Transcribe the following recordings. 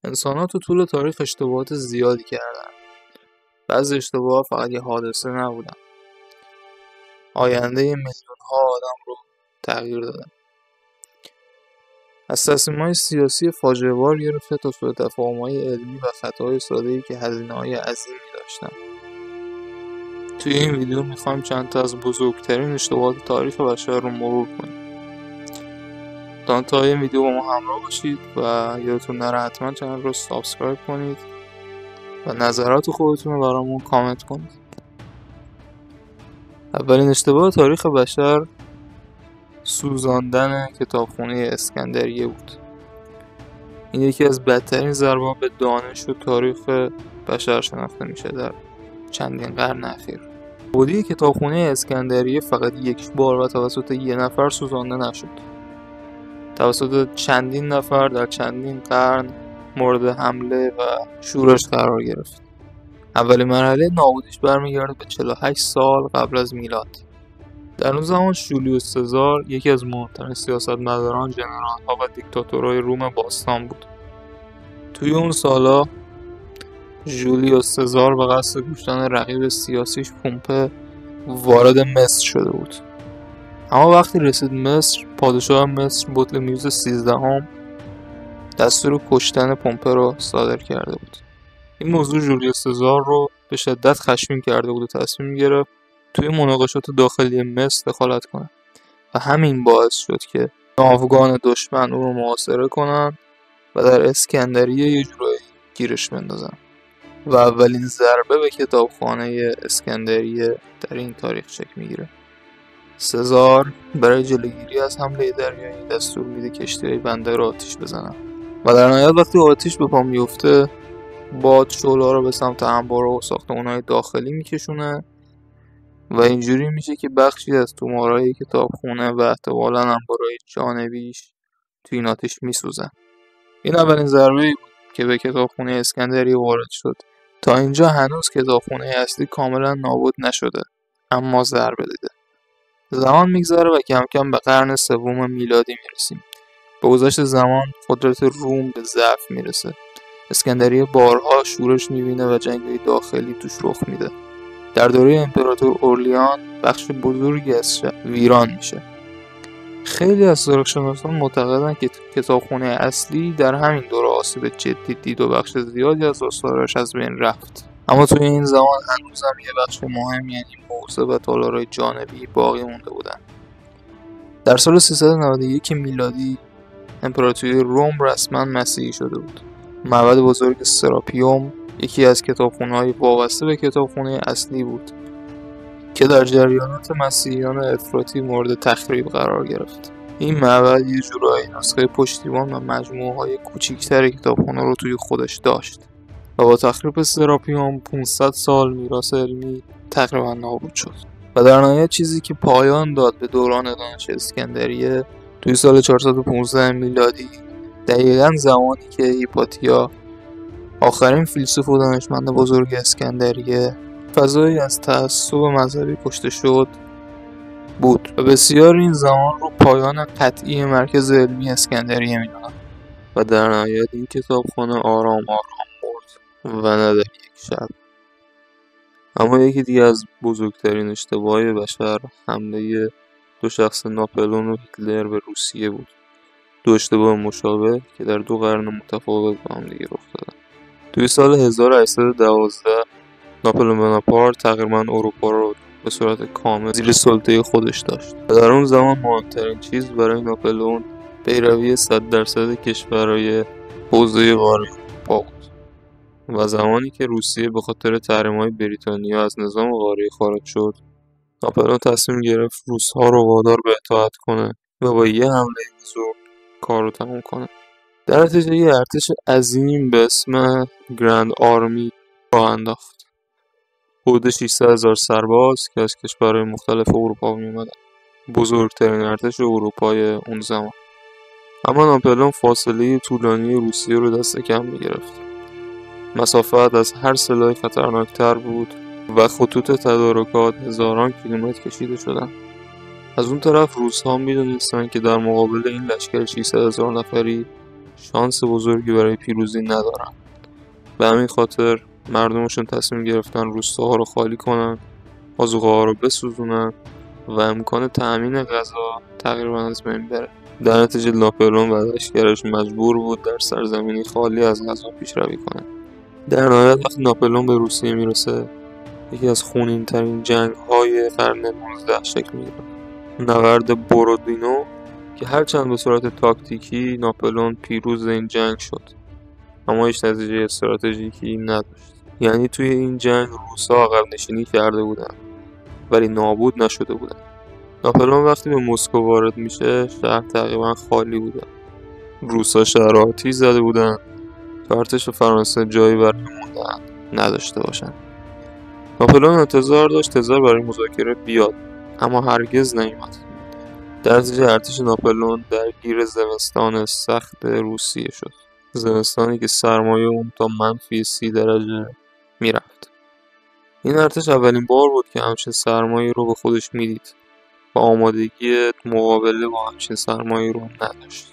انسان‌ها تو طول تاریخ اشتباهات زیادی کردن. بعضی اشتباهات فقط یه حادثه نبودن. آینده میلیون‌ها آدم رو تغییر دادن. از تصمیم‌های سیاسی فاجعه‌بار گرفته تا سوءتفاهم‌های علمی و خطاهای ساده‌ای که هزینه‌های عظیمی داشتن. توی این ویدیو می‌خوایم چند تا از بزرگترین اشتباهات تاریخ بشر رو مرور کنیم. تا انتهای ویدیو با ما همراه باشید و یادتون نره حتما چنل رو سابسکرایب کنید و نظرات خودتون رو برامون کامنت کنید. اولین اشتباه تاریخ بشر سوزاندن کتابخونه اسکندریه بود. این یکی از بدترین ضربه‌ها به دانش و تاریخ بشر شناخته میشه در چندین قرن اخیر. بودی کتابخونه اسکندریه فقط یک بار و توسط یک نفر سوزانده نشد. توسط چندین نفر در چندین قرن مورد حمله و شورش قرار گرفت. اولین مرحله نابودیش برمیگرده به 48 سال قبل از میلاد. در اون زمان جولیوس سزار یکی از مهمترین سیاستمداران، ژنرال‌ها و دیکتاتورهای روم باستان بود. توی اون سالا جولیوس سزار به قصد کشتن رقیب سیاسیش پومپه وارد مصر شده بود. اما وقتی رسید مصر، پادشاه مصر بطلمیوس 13 دستور کشتن پومپه رو صادر کرده بود. این موضوع جولیوس سزار رو به شدت خشمگین کرده بود و تصمیم گرفت توی مناقشات داخلی مصر دخالت کنه و همین باعث شد که ناوگان دشمن او رو محاصره کنن و در اسکندریه یه جورایی گیرش بندازن و اولین ضربه به کتابخانه اسکندریه در این تاریخ شکل میگیره. سزار برای جلوگیری از حمله دریایی دستور میده کشتی‌های بندر رو آتیش بزنن و در نهایت وقتی آتیش به پا میفته، باد شعله‌ها رو به سمت انبارها و ساختمان‌های داخلی میکشونه و اینجوری میشه که بخشی از تومارهای کتابخونه و احتمالاً انبارهای جانبیش توی این آتیش میسوزن. این اولین ضربه‌ای بود که به کتابخونه اسکندریه وارد شد. تا اینجا هنوز کتابخونه اصلی کاملا نابود نشده، اما ضربه دیده. زمان میگذره و کم کم به قرن سوم میلادی میرسیم. با گذشت زمان قدرت روم به ضعف میرسه. اسکندریه بارها شورش میبینه و جنگ‌های داخلی توش رخ میده. در دوره امپراتور اورلیان بخش بزرگی از شهر ویران میشه. خیلی از تاریخ‌شناسان معتقدن که کتابخونه اصلی در همین دوره آسیب جدی دید و بخش زیادی از آثارش از بین رفت. اما توی این زمان هنوزم یه بخش مهم، یعنی موزه و تالارهای جانبی باقی مونده بودن. در سال 391 میلادی امپراتوری روم رسما مسیحی شده بود. معبد بزرگ سراپیوم یکی از کتابخونه‌های وابسته به کتابخونه اصلی بود که در جریانات مسیحیان افراطی مورد تخریب قرار گرفت. این معبد یه جورایی نسخه پشتیبان و مجموعه‌های کوچیک‌تر کتابخونه رو توی خودش داشت و با تخریب سراپیوم 500 سال میراث علمی تقریبا نابود شد. و در نهایت چیزی که پایان داد به دوران دانش اسکندریه توی سال 415 میلادی، دقیقاً زمانی که هیپاتیا، آخرین فیلسوف و دانشمند بزرگ اسکندریه، فضایی از تعصب مذهبی کشته شد بود و بسیار این زمان رو پایان قطعی مرکز علمی اسکندریه میدونن و در نهایت این کتابخانه آرام مرد و نه در یک شب. اما یکی دیگه از بزرگترین اشتباهات بشر حمله دو شخص، ناپلئون و هیتلر، به روسیه بود. دو اشتباه مشابه که در دو قرن متفاوت با هم دیگه رخ دادن. توی سال 1812 ناپلئون بناپارت تقریبا اروپا رو به صورت کامل زیر سلطه خودش داشت و در اون زمان مهمترین چیز برای ناپلئون پیروی 100% کشورهای حوزه قاره اروپا بود. و زمانی که روسیه به خاطر تحریم‌های بریتانیا از نظام قاره خارج شد، ناپلئون تصمیم گرفت روس‌ها رو وادار به اطاعت کنه و با یه حمله بزرگ کار رو تموم کنه. در نتیجه یه ارتش عظیم به اسم گرند آرمی راه انداخت. حدود 600,000 سرباز که از کشورهای مختلف اروپا می‌اومدن. بزرگترین ارتش اروپای اون زمان. اما ناپلئون فاصله طولانی روسیه رو دست کم می‌گرفت. مسافت از هر سلاح خطرناکتر بود و خطوط تدارکات هزاران کیلومتر کشیده شدن. از اون طرف روس‌ها می‌دونستن که در مقابل این لشکر 600,000 نفری شانس بزرگی برای پیروزی ندارن. به همین خاطر مردمشون تصمیم گرفتن روستاها رو خالی کنن، بازوقه‌ها رو بسوزونن و امکان تأمین غذا تقریبا از بین بره. در نتیجه ناپلئون و لشکرش مجبور بود در سرزمینی خالی از غذا پیشروی کنه. در نهایت وقتی ناپلئون به روسیه میرسه، یکی از خونین‌ترین جنگ‌های قرن 19 شکل میگیره. نبرد بورودینو که هرچند به صورت تاکتیکی ناپلئون پیروز این جنگ شد، اما هیچ نتیجه استراتژیکی نداشت. یعنی توی این جنگ روس‌ها عقب نشینی کرده بودن ولی نابود نشده بودن. ناپلئون وقتی به مسکو وارد میشه، شهر تقریبا خالی بوده. روس‌ها شهر آتیش زده بودن تا ارتش فرانسه جایی برای موندن نداشته باشن. ناپلئون انتظار داشت تزار برای مذاکره بیاد، اما هرگز نیامد. در نتیجه ارتش ناپلئون درگیر زمستان سخت روسیه شد. زمستانی که سرمایه اون تا -30 درجه میرفت. این ارتش اولین بار بود که همچین سرمایه رو به خودش میدید و آمادگی مقابله با همچین سرمایه رو نداشت.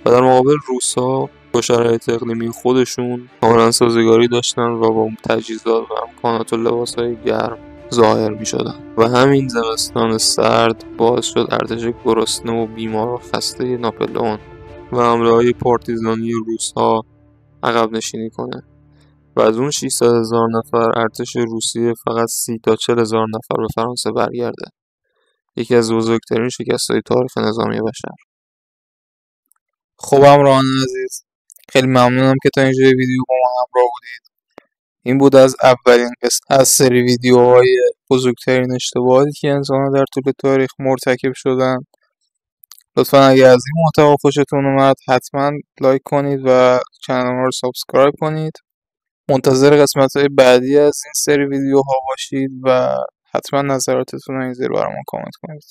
و در مقابل روس‌ها با شرایط اقلیمی خودشون کاملا سازگاری داشتن و با تجهیزات و امکانات و لباسهای گرم ظاهر می شدن. و همین زمستان سرد باعث شد ارتش گرسنه و بیمار و خسته ناپلئون و حمله‌های پارتیزانی روس‌ها عقب نشینی کنه و از اون 600,000 نفر ارتش روسیه فقط 30 تا 40,000 نفر به فرانسه برگرده. یکی از بزرگترین شکست‌های تاریخ نظامی بشر. خب همراهان عزیز، خیلی ممنونم که تا اینجای ویدیو با ما همراه بودید. این بود از اولین قسمت از سری ویدیوهای بزرگترین اشتباهاتی که انسان‌ها در طول تاریخ مرتکب شدن. لطفا اگر از این محتوا خوشتون اومد حتما لایک کنید و کانال ما رو سابسکرایب کنید. منتظر قسمت‌های بعدی از این سری ویدیوها باشید و حتما نظراتتون رو اینجا برامون کامنت کنید.